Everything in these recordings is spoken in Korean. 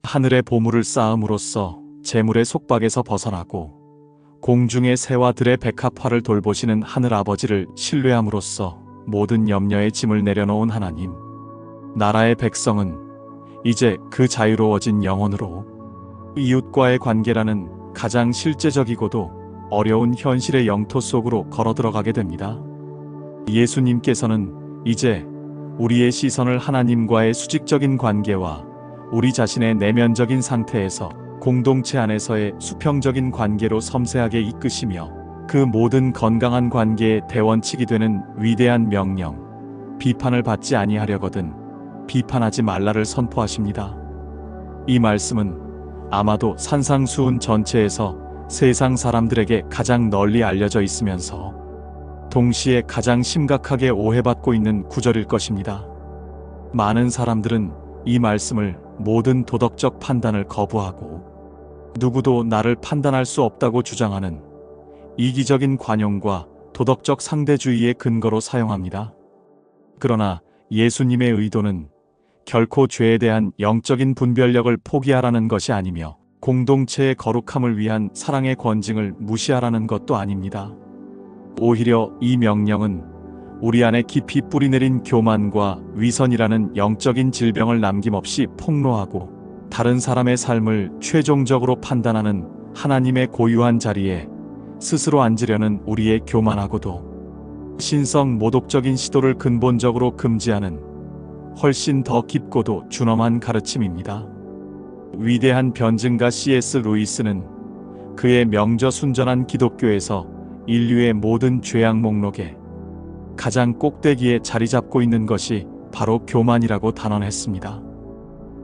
하늘의 보물을 쌓음으로써 재물의 속박에서 벗어나고 공중의 새와 들의 백합화를 돌보시는 하늘 아버지를 신뢰함으로써 모든 염려의 짐을 내려놓은 하나님, 나라의 백성은 이제 그 자유로워진 영혼으로 이웃과의 관계라는 가장 실제적이고도 어려운 현실의 영토 속으로 걸어 들어가게 됩니다. 예수님께서는 이제 우리의 시선을 하나님과의 수직적인 관계와 우리 자신의 내면적인 상태에서 공동체 안에서의 수평적인 관계로 섬세하게 이끄시며 그 모든 건강한 관계의 대원칙이 되는 위대한 명령, 비판을 받지 아니하려거든 비판하지 말라를 선포하십니다. 이 말씀은 아마도 산상수훈 전체에서 세상 사람들에게 가장 널리 알려져 있으면서 동시에 가장 심각하게 오해받고 있는 구절일 것입니다. 많은 사람들은 이 말씀을 모든 도덕적 판단을 거부하고 누구도 나를 판단할 수 없다고 주장하는 이기적인 관용과 도덕적 상대주의의 근거로 사용합니다. 그러나 예수님의 의도는 결코 죄에 대한 영적인 분별력을 포기하라는 것이 아니며 공동체의 거룩함을 위한 사랑의 권징을 무시하라는 것도 아닙니다. 오히려 이 명령은 우리 안에 깊이 뿌리내린 교만과 위선이라는 영적인 질병을 남김없이 폭로하고 다른 사람의 삶을 최종적으로 판단하는 하나님의 고유한 자리에 스스로 앉으려는 우리의 교만하고도 신성 모독적인 시도를 근본적으로 금지하는 훨씬 더 깊고도 준엄한 가르침입니다. 위대한 변증가 C.S. 루이스는 그의 명저순전한 기독교에서 인류의 모든 죄악 목록에 가장 꼭대기에 자리 잡고 있는 것이 바로 교만이라고 단언했습니다.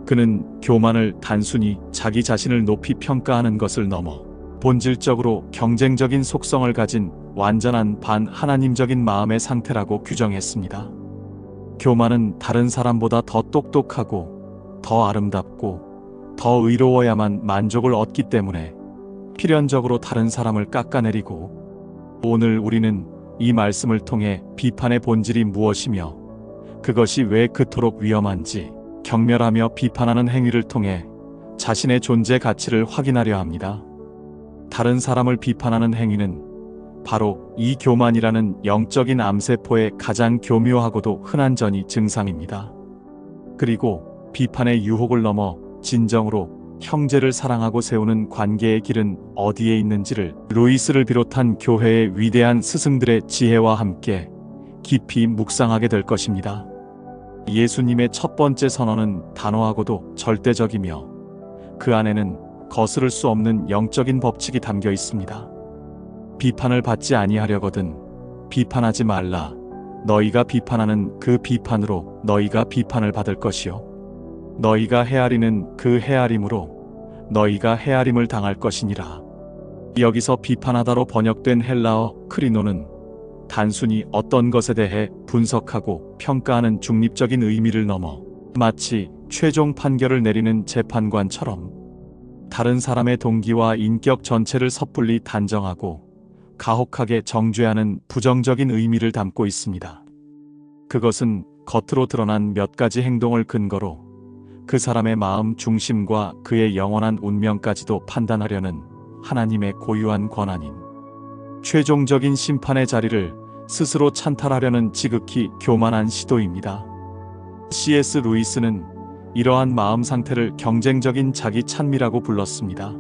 그는 교만을 단순히 자기 자신을 높이 평가하는 것을 넘어 본질적으로 경쟁적인 속성을 가진 완전한 반하나님적인 마음의 상태라고 규정했습니다. 교만은 다른 사람보다 더 똑똑하고 더 아름답고 더 의로워야만 만족을 얻기 때문에 필연적으로 다른 사람을 깎아내리고, 오늘 우리는 이 말씀을 통해 비판의 본질이 무엇이며 그것이 왜 그토록 위험한지 경멸하며 비판하는 행위를 통해 자신의 존재 가치를 확인하려 합니다. 다른 사람을 비판하는 행위는 바로 이 교만이라는 영적인 암세포의 가장 교묘하고도 흔한 전이 증상입니다. 그리고 비판의 유혹을 넘어 진정으로 형제를 사랑하고 세우는 관계의 길은 어디에 있는지를 루이스를 비롯한 교회의 위대한 스승들의 지혜와 함께 깊이 묵상하게 될 것입니다. 예수님의 첫 번째 선언은 단호하고도 절대적이며 그 안에는 거스를 수 없는 영적인 법칙이 담겨 있습니다. 비판을 받지 아니하려거든 비판하지 말라. 너희가 비판하는 그 비판으로 너희가 비판을 받을 것이요 너희가 헤아리는 그 헤아림으로 너희가 헤아림을 당할 것이니라. 여기서 비판하다로 번역된 헬라어 크리노는 단순히 어떤 것에 대해 분석하고 평가하는 중립적인 의미를 넘어 마치 최종 판결을 내리는 재판관처럼 다른 사람의 동기와 인격 전체를 섣불리 단정하고 가혹하게 정죄하는 부정적인 의미를 담고 있습니다. 그것은 겉으로 드러난 몇 가지 행동을 근거로 그 사람의 마음 중심과 그의 영원한 운명까지도 판단하려는 하나님의 고유한 권한인 최종적인 심판의 자리를 스스로 찬탈하려는 지극히 교만한 시도입니다. C.S. 루이스는 이러한 마음 상태를 경쟁적인 자기 찬미라고 불렀습니다.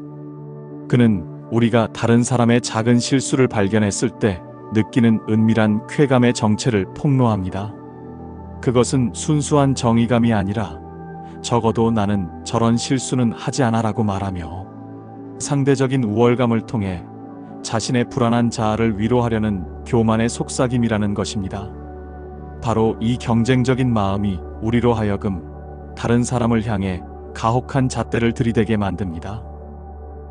그는 우리가 다른 사람의 작은 실수를 발견했을 때 느끼는 은밀한 쾌감의 정체를 폭로합니다. 그것은 순수한 정의감이 아니라 적어도 나는 저런 실수는 하지 않아라고 말하며 상대적인 우월감을 통해 자신의 불안한 자아를 위로하려는 교만의 속삭임이라는 것입니다. 바로 이 경쟁적인 마음이 우리로 하여금 다른 사람을 향해 가혹한 잣대를 들이대게 만듭니다.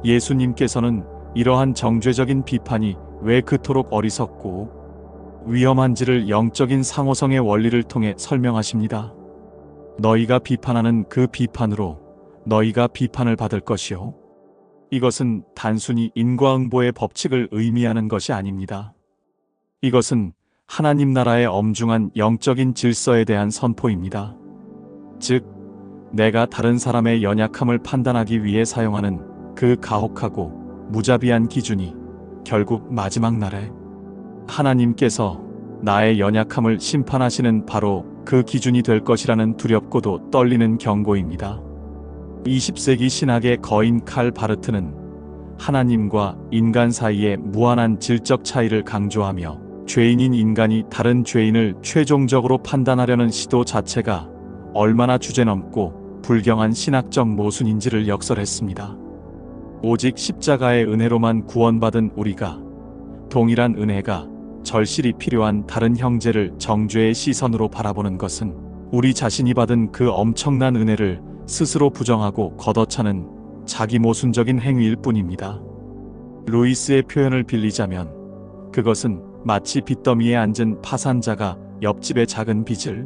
예수님께서는 이러한 정죄적인 비판이 왜 그토록 어리석고 위험한지를 영적인 상호성의 원리를 통해 설명하십니다. 너희가 비판하는 그 비판으로 너희가 비판을 받을 것이요. 이것은 단순히 인과응보의 법칙을 의미하는 것이 아닙니다. 이것은 하나님 나라의 엄중한 영적인 질서에 대한 선포입니다. 즉, 내가 다른 사람의 연약함을 판단하기 위해 사용하는 그 가혹하고 무자비한 기준이 결국 마지막 날에 하나님께서 나의 연약함을 심판하시는 바로 그 기준이 될 것이라는 두렵고도 떨리는 경고입니다. 20세기 신학의 거인 칼 바르트는 하나님과 인간 사이의 무한한 질적 차이를 강조하며 죄인인 인간이 다른 죄인을 최종적으로 판단하려는 시도 자체가 얼마나 주제넘고 불경한 신학적 모순인지를 역설했습니다. 오직 십자가의 은혜로만 구원받은 우리가 동일한 은혜가 절실히 필요한 다른 형제를 정죄의 시선으로 바라보는 것은 우리 자신이 받은 그 엄청난 은혜를 스스로 부정하고 걷어차는 자기 모순적인 행위일 뿐입니다. 루이스의 표현을 빌리자면 그것은 마치 빚더미에 앉은 파산자가 옆집의 작은 빚을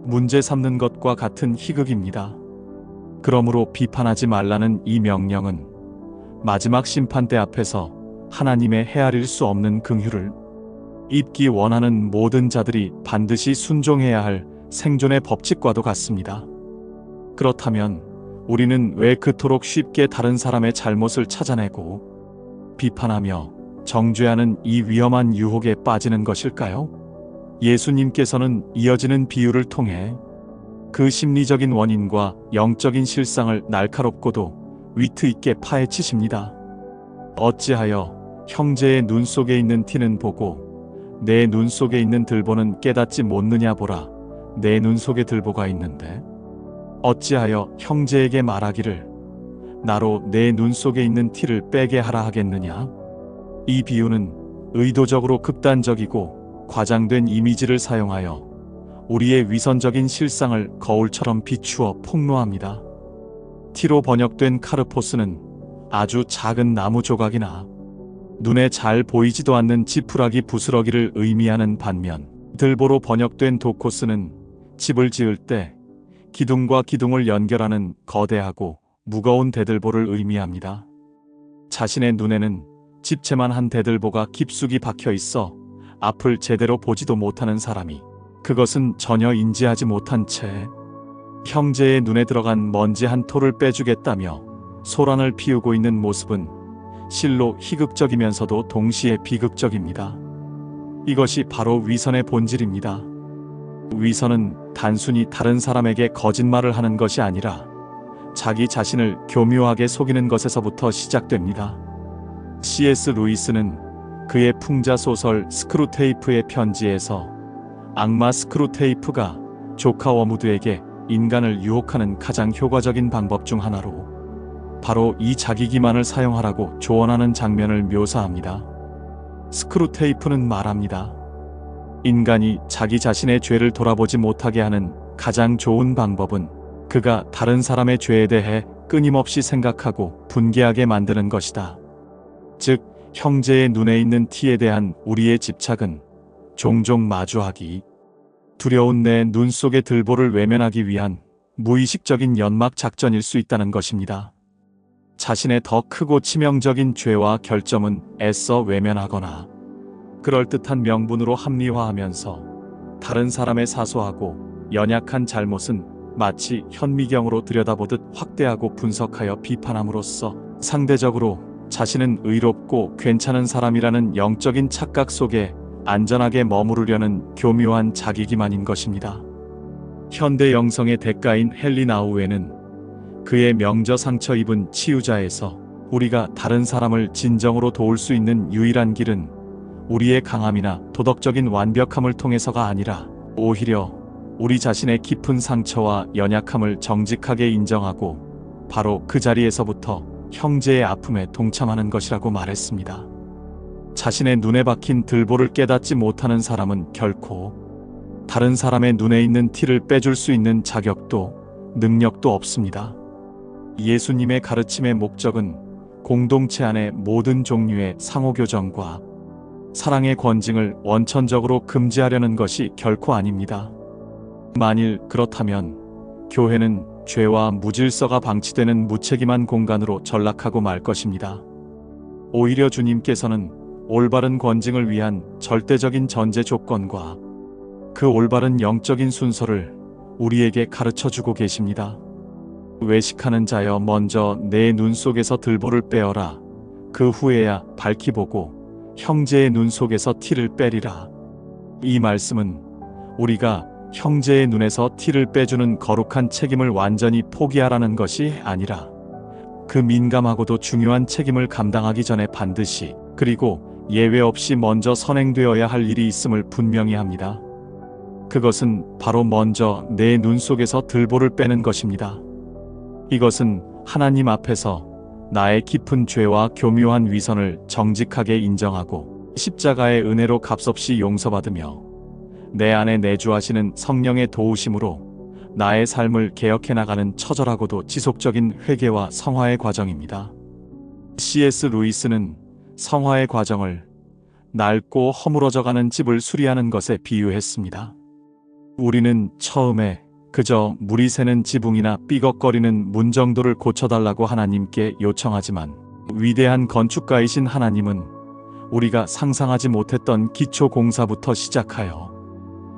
문제 삼는 것과 같은 희극입니다. 그러므로 비판하지 말라는 이 명령은 마지막 심판대 앞에서 하나님의 헤아릴 수 없는 긍휼을 입기 원하는 모든 자들이 반드시 순종해야 할 생존의 법칙과도 같습니다. 그렇다면 우리는 왜 그토록 쉽게 다른 사람의 잘못을 찾아내고 비판하며 정죄하는 이 위험한 유혹에 빠지는 것일까요? 예수님께서는 이어지는 비유를 통해 그 심리적인 원인과 영적인 실상을 날카롭고도 위트 있게 파헤치십니다. 어찌하여 형제의 눈 속에 있는 티는 보고 내 눈 속에 있는 들보는 깨닫지 못느냐 보라. 내 눈 속에 들보가 있는데 어찌하여 형제에게 말하기를 나로 내 눈 속에 있는 티를 빼게 하라 하겠느냐? 이 비유는 의도적으로 극단적이고 과장된 이미지를 사용하여 우리의 위선적인 실상을 거울처럼 비추어 폭로합니다. 티로 번역된 카르포스는 아주 작은 나무 조각이나 눈에 잘 보이지도 않는 지푸라기 부스러기를 의미하는 반면 들보로 번역된 도코스는 집을 지을 때 기둥과 기둥을 연결하는 거대하고 무거운 대들보를 의미합니다. 자신의 눈에는 집채만 한 대들보가 깊숙이 박혀 있어 앞을 제대로 보지도 못하는 사람이 그것은 전혀 인지하지 못한 채 형제의 눈에 들어간 먼지 한 톨을 빼주겠다며 소란을 피우고 있는 모습은 실로 희극적이면서도 동시에 비극적입니다. 이것이 바로 위선의 본질입니다. 위선은 단순히 다른 사람에게 거짓말을 하는 것이 아니라 자기 자신을 교묘하게 속이는 것에서부터 시작됩니다. C.S. 루이스는 그의 풍자 소설 스크루테이프의 편지에서 악마 스크루테이프가 조카 워무드에게 인간을 유혹하는 가장 효과적인 방법 중 하나로 바로 이 자기 기만을 사용하라고 조언하는 장면을 묘사합니다. 스크루테이프는 말합니다. 인간이 자기 자신의 죄를 돌아보지 못하게 하는 가장 좋은 방법은 그가 다른 사람의 죄에 대해 끊임없이 생각하고 분개하게 만드는 것이다. 즉, 형제의 눈에 있는 티에 대한 우리의 집착은 종종 마주하기 두려운 내 눈 속의 들보를 외면하기 위한 무의식적인 연막 작전일 수 있다는 것입니다. 자신의 더 크고 치명적인 죄와 결점은 애써 외면하거나 그럴듯한 명분으로 합리화하면서 다른 사람의 사소하고 연약한 잘못은 마치 현미경으로 들여다보듯 확대하고 분석하여 비판함으로써 상대적으로 자신은 의롭고 괜찮은 사람이라는 영적인 착각 속에 안전하게 머무르려는 교묘한 자기기만인 것입니다. 현대 영성의 대가인 헨리 나우에는 그의 명저 상처 입은 치유자에서 우리가 다른 사람을 진정으로 도울 수 있는 유일한 길은 우리의 강함이나 도덕적인 완벽함을 통해서가 아니라 오히려 우리 자신의 깊은 상처와 연약함을 정직하게 인정하고 바로 그 자리에서부터 형제의 아픔에 동참하는 것이라고 말했습니다. 자신의 눈에 박힌 들보를 깨닫지 못하는 사람은 결코 다른 사람의 눈에 있는 티를 빼줄 수 있는 자격도 능력도 없습니다. 예수님의 가르침의 목적은 공동체 안의 모든 종류의 상호교정과 사랑의 권징을 원천적으로 금지하려는 것이 결코 아닙니다. 만일 그렇다면 교회는 죄와 무질서가 방치되는 무책임한 공간으로 전락하고 말 것입니다. 오히려 주님께서는 올바른 권징을 위한 절대적인 전제 조건과 그 올바른 영적인 순서를 우리에게 가르쳐 주고 계십니다. 외식하는 자여 먼저 내 눈 속에서 들보를 빼어라. 그 후에야 밝히 보고 형제의 눈 속에서 티를 빼리라. 이 말씀은 우리가 형제의 눈에서 티를 빼주는 거룩한 책임을 완전히 포기하라는 것이 아니라 그 민감하고도 중요한 책임을 감당하기 전에 반드시 그리고 예외 없이 먼저 선행되어야 할 일이 있음을 분명히 합니다. 그것은 바로 먼저 내 눈 속에서 들보를 빼는 것입니다. 이것은 하나님 앞에서 나의 깊은 죄와 교묘한 위선을 정직하게 인정하고 십자가의 은혜로 값없이 용서받으며 내 안에 내주하시는 성령의 도우심으로 나의 삶을 개혁해 나가는 처절하고도 지속적인 회개와 성화의 과정입니다. C.S. 루이스는 성화의 과정을 낡고 허물어져가는 집을 수리하는 것에 비유했습니다. 우리는 처음에 그저 물이 새는 지붕이나 삐걱거리는 문 정도를 고쳐달라고 하나님께 요청하지만 위대한 건축가이신 하나님은 우리가 상상하지 못했던 기초 공사부터 시작하여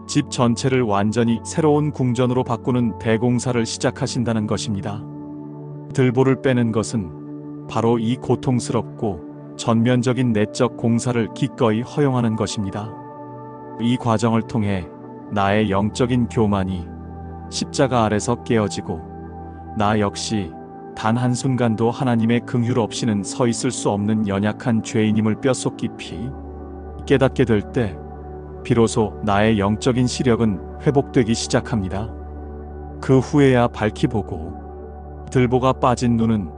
집 전체를 완전히 새로운 궁전으로 바꾸는 대공사를 시작하신다는 것입니다. 들보를 빼는 것은 바로 이 고통스럽고 전면적인 내적 공사를 기꺼이 허용하는 것입니다. 이 과정을 통해 나의 영적인 교만이 십자가 아래서 깨어지고 나 역시 단 한순간도 하나님의 긍휼 없이는 서 있을 수 없는 연약한 죄인임을 뼛속 깊이 깨닫게 될 때 비로소 나의 영적인 시력은 회복되기 시작합니다. 그 후에야 밝히 보고 들보가 빠진 눈은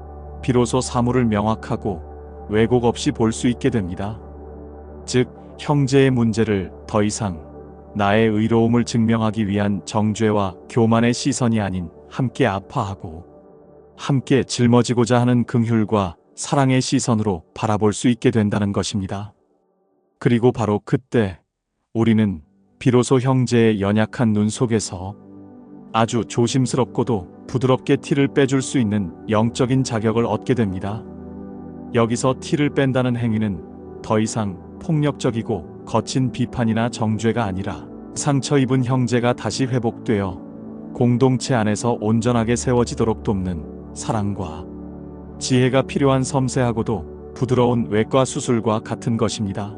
비로소 사물을 명확하고 왜곡 없이 볼 수 있게 됩니다. 즉 형제의 문제를 더 이상 나의 의로움을 증명하기 위한 정죄와 교만의 시선이 아닌 함께 아파하고 함께 짊어지고자 하는 긍휼과 사랑의 시선으로 바라볼 수 있게 된다는 것입니다. 그리고 바로 그때 우리는 비로소 형제의 연약한 눈 속에서 아주 조심스럽고도 부드럽게 티를 빼줄 수 있는 영적인 자격을 얻게 됩니다. 여기서 티를 뺀다는 행위는 더 이상 폭력적이고 거친 비판이나 정죄가 아니라 상처 입은 형제가 다시 회복되어 공동체 안에서 온전하게 세워지도록 돕는 사랑과 지혜가 필요한 섬세하고도 부드러운 외과 수술과 같은 것입니다.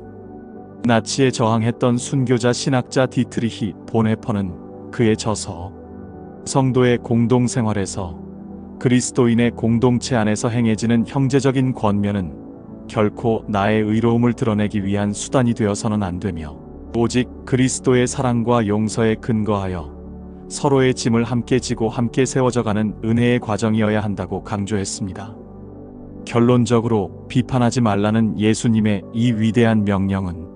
나치에 저항했던 순교자 신학자 디트리히 본헤퍼는 그의 저서 성도의 공동생활에서 그리스도인의 공동체 안에서 행해지는 형제적인 권면은 결코 나의 의로움을 드러내기 위한 수단이 되어서는 안 되며 오직 그리스도의 사랑과 용서에 근거하여 서로의 짐을 함께 지고 함께 세워져가는 은혜의 과정이어야 한다고 강조했습니다. 결론적으로 비판하지 말라는 예수님의 이 위대한 명령은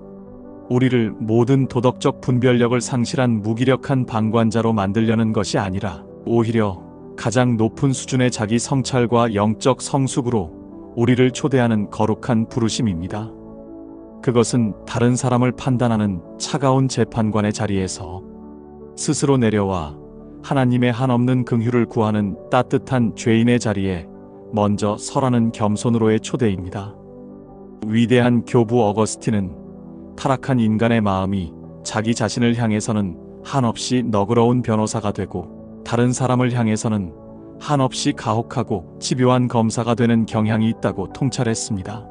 우리를 모든 도덕적 분별력을 상실한 무기력한 방관자로 만들려는 것이 아니라 오히려 가장 높은 수준의 자기 성찰과 영적 성숙으로 우리를 초대하는 거룩한 부르심입니다. 그것은 다른 사람을 판단하는 차가운 재판관의 자리에서 스스로 내려와 하나님의 한없는 긍휼을 구하는 따뜻한 죄인의 자리에 먼저 서라는 겸손으로의 초대입니다. 위대한 교부 어거스틴은 타락한 인간의 마음이 자기 자신을 향해서는 한없이 너그러운 변호사가 되고 다른 사람을 향해서는 한없이 가혹하고 집요한 검사가 되는 경향이 있다고 통찰했습니다.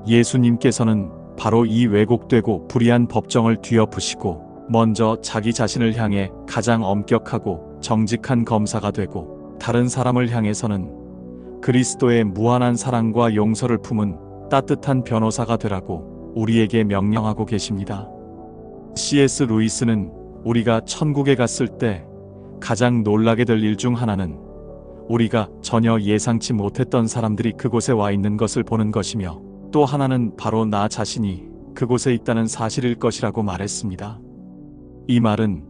예수님께서는 바로 이 왜곡되고 불의한 법정을 뒤엎으시고 먼저 자기 자신을 향해 가장 엄격하고 정직한 검사가 되고 다른 사람을 향해서는 그리스도의 무한한 사랑과 용서를 품은 따뜻한 변호사가 되라고 우리에게 명령하고 계십니다. C.S. 루이스는 우리가 천국에 갔을 때 가장 놀라게 될 일 중 하나는 우리가 전혀 예상치 못했던 사람들이 그곳에 와 있는 것을 보는 것이며 또 하나는 바로 나 자신이 그곳에 있다는 사실일 것이라고 말했습니다. 이 말은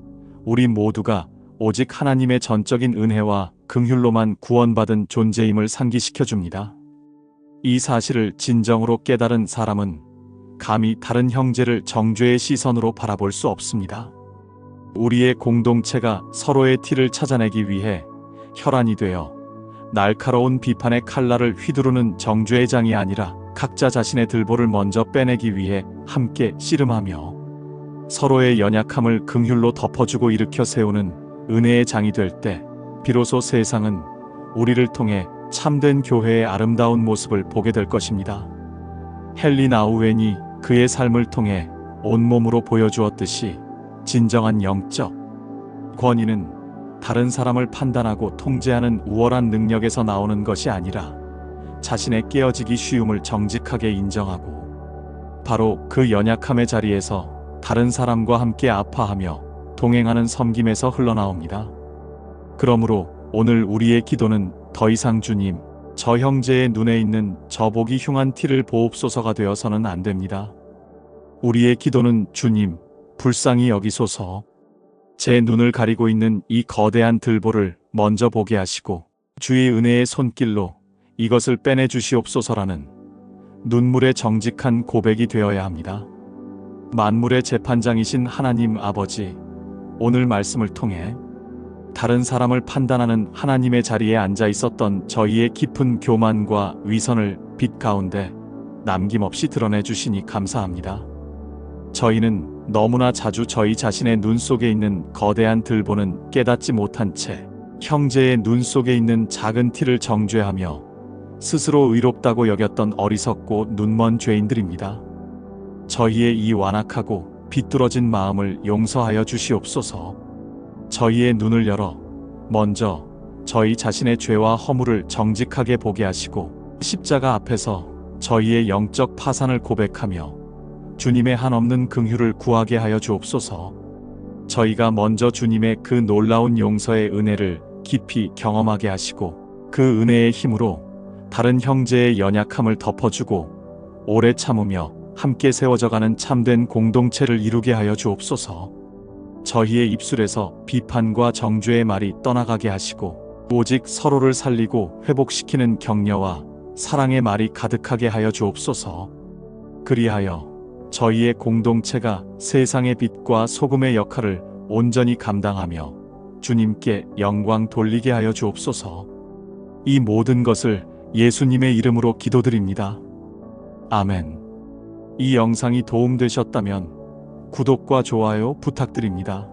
우리 모두가 오직 하나님의 전적인 은혜와 긍휼로만 구원받은 존재임을 상기시켜 줍니다. 이 사실을 진정으로 깨달은 사람은 감히 다른 형제를 정죄의 시선으로 바라볼 수 없습니다. 우리의 공동체가 서로의 티를 찾아내기 위해 혈안이 되어 날카로운 비판의 칼날을 휘두르는 정죄의 장이 아니라 각자 자신의 들보를 먼저 빼내기 위해 함께 씨름하며 서로의 연약함을 긍휼로 덮어주고 일으켜 세우는 은혜의 장이 될 때 비로소 세상은 우리를 통해 참된 교회의 아름다운 모습을 보게 될 것입니다. 헨리 나우엔이 그의 삶을 통해 온몸으로 보여주었듯이 진정한 영적 권위는 다른 사람을 판단하고 통제하는 우월한 능력에서 나오는 것이 아니라 자신의 깨어지기 쉬움을 정직하게 인정하고 바로 그 연약함의 자리에서 다른 사람과 함께 아파하며 동행하는 섬김에서 흘러나옵니다. 그러므로 오늘 우리의 기도는 더 이상 주님, 저 형제의 눈에 있는 저 보기 흉한 티를 보옵소서가 되어서는 안 됩니다. 우리의 기도는 주님, 불쌍히 여기소서. 제 눈을 가리고 있는 이 거대한 들보를 먼저 보게 하시고 주의 은혜의 손길로 이것을 빼내 주시옵소서라는 눈물의 정직한 고백이 되어야 합니다. 만물의 재판장이신 하나님 아버지, 오늘 말씀을 통해 다른 사람을 판단하는 하나님의 자리에 앉아 있었던 저희의 깊은 교만과 위선을 빛 가운데 남김없이 드러내 주시니 감사합니다. 저희는 너무나 자주 저희 자신의 눈 속에 있는 거대한 들보는 깨닫지 못한 채 형제의 눈 속에 있는 작은 티를 정죄하며 스스로 의롭다고 여겼던 어리석고 눈먼 죄인들입니다. 저희의 이 완악하고 비뚤어진 마음을 용서하여 주시옵소서. 저희의 눈을 열어 먼저 저희 자신의 죄와 허물을 정직하게 보게 하시고 십자가 앞에서 저희의 영적 파산을 고백하며 주님의 한없는 긍휼을 구하게 하여 주옵소서. 저희가 먼저 주님의 그 놀라운 용서의 은혜를 깊이 경험하게 하시고 그 은혜의 힘으로 다른 형제의 연약함을 덮어주고 오래 참으며 함께 세워져가는 참된 공동체를 이루게 하여 주옵소서. 저희의 입술에서 비판과 정죄의 말이 떠나가게 하시고 오직 서로를 살리고 회복시키는 격려와 사랑의 말이 가득하게 하여 주옵소서. 그리하여 저희의 공동체가 세상의 빛과 소금의 역할을 온전히 감당하며 주님께 영광 돌리게 하여 주옵소서. 이 모든 것을 예수님의 이름으로 기도드립니다. 아멘. 이 영상이 도움되셨다면 구독과 좋아요 부탁드립니다.